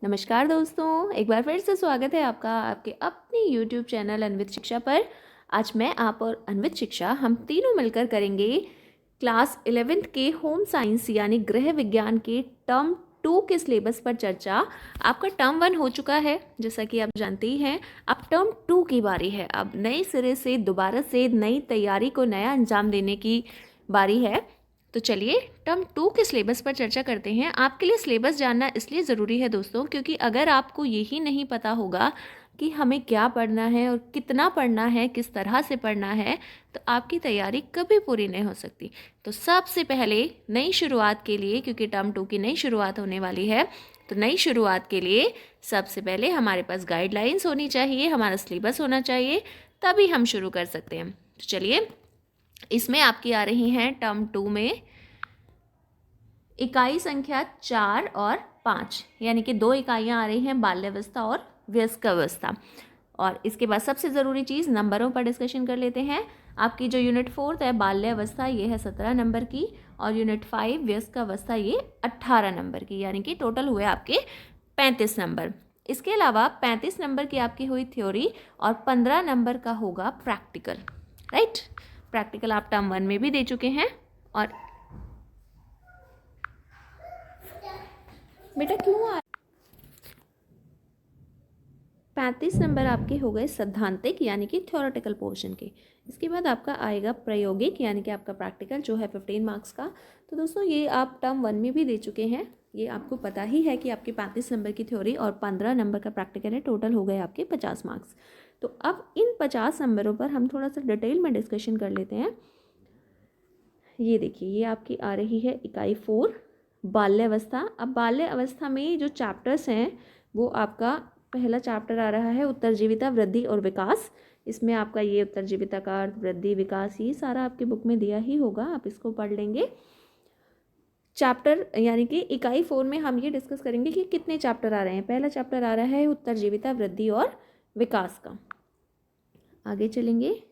नमस्कार दोस्तों, एक बार फिर से स्वागत है आपका आपके अपने YouTube चैनल अन्वित शिक्षा पर। आज मैं आप और अन्वित शिक्षा हम तीनों मिलकर करेंगे क्लास 11th के होम साइंस यानी गृह विज्ञान के टर्म 2 के सिलेबस पर चर्चा। आपका टर्म 1 हो चुका है, जैसा कि आप जानते ही हैं। अब टर्म 2 की बारी है। अब नए सिरे से दोबारा से नई तैयारी को नया अंजाम देने की बारी है। तो चलिए टर्म 2 के सिलेबस पर चर्चा करते हैं। आपके लिए सिलेबस जानना इसलिए ज़रूरी है दोस्तों, क्योंकि अगर आपको यही नहीं पता होगा कि हमें क्या पढ़ना है और कितना पढ़ना है, किस तरह से पढ़ना है, तो आपकी तैयारी कभी पूरी नहीं हो सकती। तो सबसे पहले नई शुरुआत के लिए, क्योंकि टर्म 2 की नई शुरुआत होने वाली है, तो नई शुरुआत के लिए सबसे पहले हमारे पास गाइडलाइंस होनी चाहिए, हमारा सिलेबस होना चाहिए, तभी हम शुरू कर सकते हैं। तो चलिए, इसमें आपकी आ रही हैं टर्म 2 में इकाई संख्या 4 और 5, यानी कि 2 इकाइयाँ आ रही हैं, बाल्यावस्था और वयस्क अवस्था। और इसके बाद सबसे ज़रूरी चीज़ नंबरों पर डिस्कशन कर लेते हैं। आपकी जो यूनिट 4 है बाल्यावस्था, ये है 17 नंबर की, और यूनिट 5 वयस्क अवस्था ये 18 नंबर की, यानी कि टोटल हुए आपके 35 नंबर। इसके अलावा 35 नंबर की आपकी हुई थ्योरी और 15 नंबर का होगा प्रैक्टिकल। राइट, प्रैक्टिकल आप टर्म 1 में भी दे चुके हैं। और बेटा क्यों आ 35 नंबर आपके हो गए सैद्धांतिक यानी कि थ्योरेटिकल पोर्शन के। इसके बाद आपका आएगा प्रायोगिक यानी कि आपका प्रैक्टिकल, जो है 15 मार्क्स का। तो दोस्तों ये आप टर्म 1 में भी दे चुके हैं, ये आपको पता ही है कि आपके 35 नंबर की थ्योरी और 15 नंबर का प्रैक्टिकल है, टोटल हो गए आपके 50 मार्क्स। तो अब इन 50 नंबरों पर हम थोड़ा सा डिटेल में डिस्कशन कर लेते हैं। ये देखिए, ये आपकी आ रही है इकाई 4 बाल्यावस्था। अब बाल्य अवस्था में जो चैप्टर्स हैं वो आपका पहला चैप्टर आ रहा है उत्तरजीविता, वृद्धि और विकास। इसमें आपका ये उत्तरजीविता का अर्थ, वृद्धि, विकास, ये सारा आपकी बुक में दिया ही होगा, आप इसको पढ़ लेंगे। चैप्टर यानी कि इकाई 4 में हम ये डिस्कस करेंगे कि कितने चैप्टर आ रहे हैं। पहला चैप्टर आ रहा है उत्तरजीविता, वृद्धि और विकास का। आगे चलेंगे।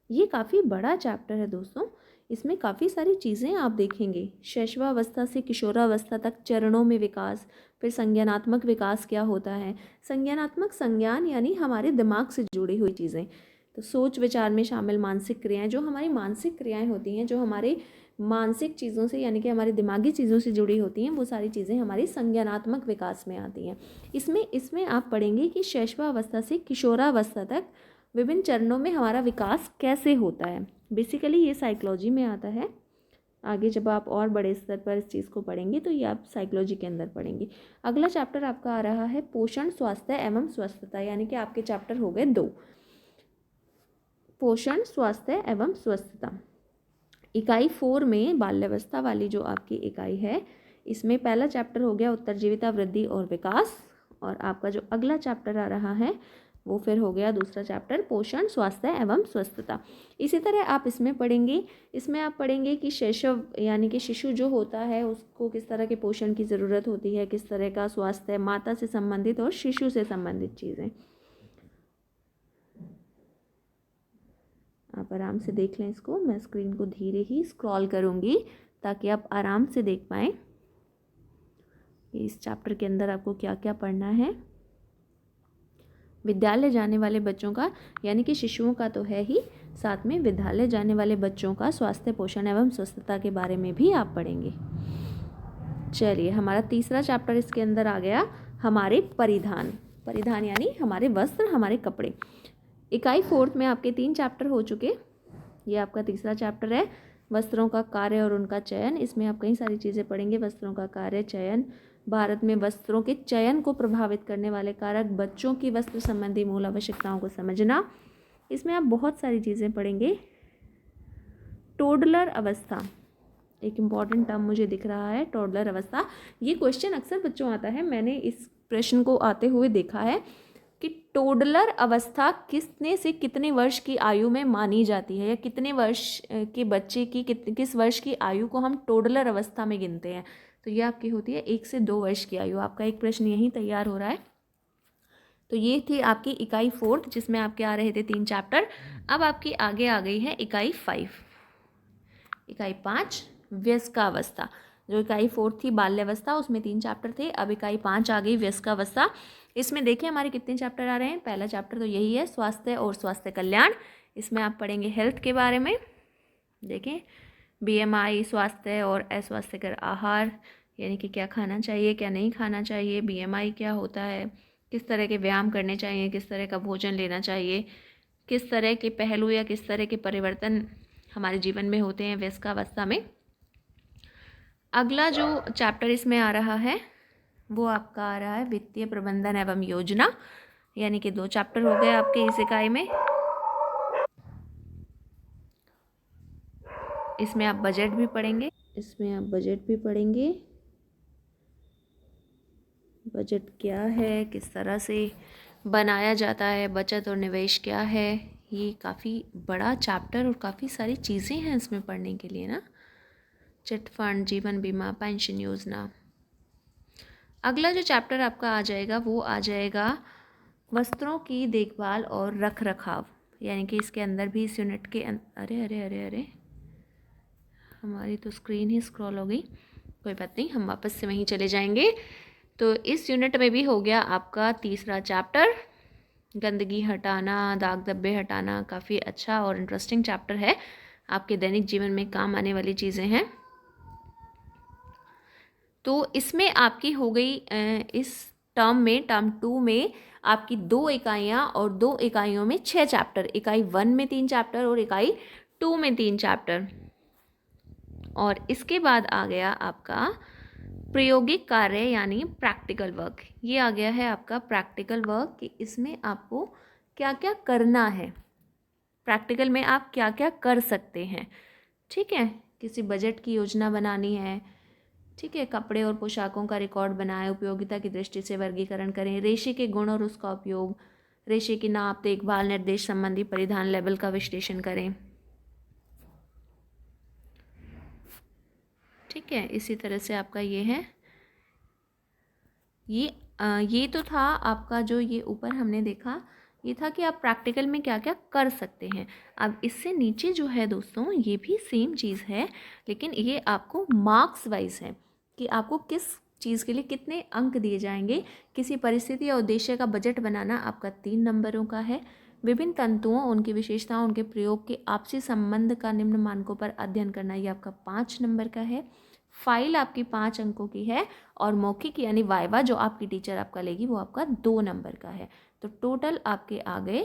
ये काफ़ी बड़ा चैप्टर है दोस्तों, इसमें काफ़ी सारी चीज़ें आप देखेंगे। शैशवावस्था से किशोरावस्था तक चरणों में विकास, फिर संज्ञानात्मक विकास क्या होता है, संज्ञानात्मक संज्ञान यानी हमारे दिमाग से जुड़ी हुई चीज़ें, तो सोच विचार में शामिल मानसिक क्रियाएं, जो हमारी मानसिक क्रियाएं होती हैं, जो हमारे मानसिक चीज़ों से यानी कि हमारी दिमागी चीज़ों से जुड़ी होती हैं, वो सारी चीज़ें हमारी संज्ञानात्मक विकास में आती हैं। इसमें आप पढ़ेंगे कि शैशवावस्था से किशोरावस्था तक विभिन्न चरणों में हमारा विकास कैसे होता है। बेसिकली ये साइकोलॉजी में आता है। आगे जब आप और बड़े स्तर पर इस चीज़ को पढ़ेंगे तो ये आप साइकोलॉजी के अंदर पढ़ेंगे। अगला चैप्टर आपका आ रहा है पोषण, स्वास्थ्य एवं स्वस्थता, यानी कि आपके चैप्टर हो गए 2, पोषण, स्वास्थ्य एवं स्वस्थता। इकाई 4 में बाल्यावस्था वाली जो आपकी इकाई है, इसमें पहला चैप्टर हो गया उत्तरजीविता, वृद्धि और विकास, और आपका जो अगला चैप्टर आ रहा है वो फिर हो गया दूसरा चैप्टर पोषण, स्वास्थ्य एवं स्वस्थता। इसी तरह आप इसमें पढ़ेंगे, इसमें आप पढ़ेंगे कि शैशव यानी कि शिशु जो होता है उसको किस तरह के पोषण की ज़रूरत होती है, किस तरह का स्वास्थ्य, माता से संबंधित और शिशु से संबंधित चीज़ें। आप आराम से देख लें इसको, मैं स्क्रीन को धीरे ही स्क्रॉल करूँगी ताकि आप आराम से देख पाएँ कि इस चैप्टर के अंदर आपको क्या क्या पढ़ना है। विद्यालय जाने वाले बच्चों का यानी कि शिशुओं का तो है ही, साथ में विद्यालय जाने वाले बच्चों का स्वास्थ्य, पोषण एवं स्वस्थता के बारे में भी आप पढ़ेंगे। चलिए, हमारा तीसरा चैप्टर इसके अंदर आ गया हमारे परिधान। परिधान यानी हमारे वस्त्र, हमारे कपड़े। इकाई 4 में आपके 3 चैप्टर हो चुके, ये आपका तीसरा चैप्टर है वस्त्रों का कार्य और उनका चयन। इसमें आप कई सारी चीज़ें पढ़ेंगे, वस्त्रों का कार्य, चयन, भारत में वस्त्रों के चयन को प्रभावित करने वाले कारक, बच्चों की वस्त्र संबंधी मूल आवश्यकताओं को समझना। इसमें आप बहुत सारी चीज़ें पढ़ेंगे। टोडलर अवस्था एक इम्पॉर्टेंट टर्म मुझे दिख रहा है, टोडलर अवस्था। ये क्वेश्चन अक्सर बच्चों आता है, मैंने इस प्रश्न को आते हुए देखा है कि टोडलर अवस्था कितने से कितने वर्ष की आयु में मानी जाती है, या कितने वर्ष के बच्चे की किस वर्ष की आयु को हम टोडलर अवस्था में गिनते हैं। तो ये आपकी होती है 1 से 2 वर्ष की आयु। आपका एक प्रश्न यहीं तैयार हो रहा है। तो ये थी आपकी इकाई 4 जिसमें आपके आ रहे थे 3 चैप्टर। अब आपकी आगे आ गई है इकाई 5। इकाई 5 वयस्कावस्था। जो इकाई 4 थी बाल्यावस्था, उसमें 3 चैप्टर थे। अब इकाई 5 आ गई वयस्कावस्था। इसमें देखिए हमारे कितने चैप्टर आ रहे हैं। पहला चैप्टर तो यही है, स्वास्थ्य और स्वास्थ्य कल्याण। इसमें आप पढ़ेंगे हेल्थ के बारे में। देखें BMI, स्वास्थ्य और अस्वास्थ्यकर आहार, यानी कि क्या खाना चाहिए क्या नहीं खाना चाहिए, BMI क्या होता है, किस तरह के व्यायाम करने चाहिए, किस तरह का भोजन लेना चाहिए, किस तरह के पहलू या किस तरह के परिवर्तन हमारे जीवन में होते हैं वयस्कावस्था में। अगला जो चैप्टर इसमें आ रहा है वो आपका आ रहा है वित्तीय प्रबंधन एवं योजना, यानी कि 2 चैप्टर हो गए आपके इस इकाई में। इसमें आप बजट भी पढ़ेंगे। बजट क्या है, किस तरह से बनाया जाता है, बचत और निवेश क्या है। ये काफ़ी बड़ा चैप्टर और काफ़ी सारी चीज़ें हैं इसमें पढ़ने के लिए ना। चिट फंड, जीवन बीमा, पेंशन योजना। अगला जो चैप्टर आपका आ जाएगा वो आ जाएगा वस्त्रों की देखभाल और रख रखाव, यानी कि इसके अंदर भी इस यूनिट के अरे अरे अरे अरे हमारी तो स्क्रीन ही स्क्रॉल हो गई। कोई बात नहीं, हम वापस से वहीं चले जाएंगे। तो इस यूनिट में भी हो गया आपका तीसरा चैप्टर, गंदगी हटाना, दाग धब्बे हटाना। काफ़ी अच्छा और इंटरेस्टिंग चैप्टर है, आपके दैनिक जीवन में काम आने वाली चीज़ें हैं। तो इसमें आपकी हो गई इस टर्म 2 में आपकी 2 इकाइयाँ और 2 इकाइयों में 6 चैप्टर। इकाई 1 में 3 चैप्टर और इकाई 2 में 3 चैप्टर। और इसके बाद आ गया आपका प्रायोगिक कार्य यानी प्रैक्टिकल वर्क। ये आ गया है आपका प्रैक्टिकल वर्क कि इसमें आपको क्या क्या करना है, प्रैक्टिकल में आप क्या क्या कर सकते हैं। ठीक है, किसी बजट की योजना बनानी है, ठीक है, कपड़े और पोशाकों का रिकॉर्ड बनाएं, उपयोगिता की दृष्टि से वर्गीकरण करें, रेशे के गुण और उसका उपयोग, रेशे की नाप, देखभाल, निर्देश संबंधी परिधान लेबल का विश्लेषण करें। ठीक है, इसी तरह से आपका ये है, ये तो था आपका जो ये ऊपर हमने देखा, ये था कि आप प्रैक्टिकल में क्या क्या कर सकते हैं। अब इससे नीचे जो है दोस्तों ये भी सेम चीज़ है, लेकिन ये आपको मार्क्स वाइज है कि आपको किस चीज़ के लिए कितने अंक दिए जाएंगे। किसी परिस्थिति या उद्देश्य का बजट बनाना आपका 3 नंबरों का है। विभिन्न तंतुओं, उनकी विशेषताओं, उनके प्रयोग के आपसी संबंध का निम्न मानकों पर अध्ययन करना, ये आपका 5 नंबर का है। फाइल आपकी 5 अंकों की है और मौखिक यानी वाइवा जो आपकी टीचर आपका लेगी वो आपका 2 नंबर का है। तो टोटल आपके आ गए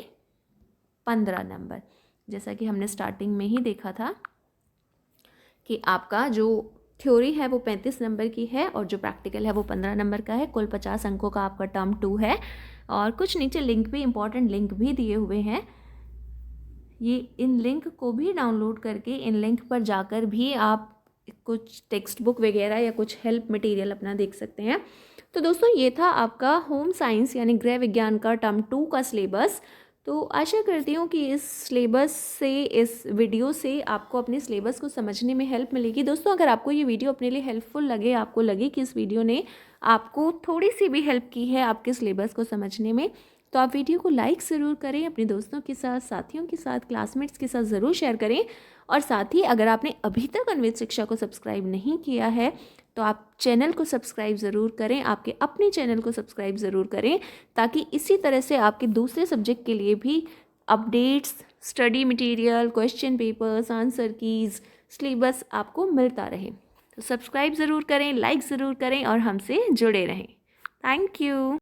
15 नंबर। जैसा कि हमने स्टार्टिंग में ही देखा था कि आपका जो थ्योरी है वो 35 नंबर की है और जो प्रैक्टिकल है वो 15 नंबर का है। कुल 50 अंकों का आपका टर्म 2 है। और कुछ नीचे लिंक भी, इंपॉर्टेंट लिंक भी दिए हुए हैं। ये इन लिंक को भी डाउनलोड करके इन लिंक पर जाकर भी आप कुछ टेक्स्ट बुक वगैरह या कुछ हेल्प मटेरियल अपना देख सकते हैं। तो दोस्तों ये था आपका होम साइंस यानी गृह विज्ञान का टर्म 2 का सिलेबस। तो आशा करती हूँ कि इस सिलेबस से, इस वीडियो से आपको अपने सिलेबस को समझने में हेल्प मिलेगी। दोस्तों अगर आपको ये वीडियो अपने लिए हेल्पफुल लगे, आपको लगे कि इस वीडियो ने आपको थोड़ी सी भी हेल्प की है आपके सिलेबस को समझने में, तो आप वीडियो को लाइक ज़रूर करें, अपने दोस्तों के साथ, साथियों के साथ, क्लासमेट्स के साथ ज़रूर शेयर करें। और साथ ही अगर आपने अभी तक अन्वित शिक्षा को सब्सक्राइब नहीं किया है तो आप चैनल को सब्सक्राइब ज़रूर करें, आपके अपने चैनल को सब्सक्राइब ज़रूर करें, ताकि इसी तरह से आपके दूसरे सब्जेक्ट के लिए भी updates, study material, question papers, answer keys, syllabus आपको मिलता रहे। तो सब्सक्राइब ज़रूर करें, लाइक ज़रूर करें और हमसे जुड़े रहें। Thank you.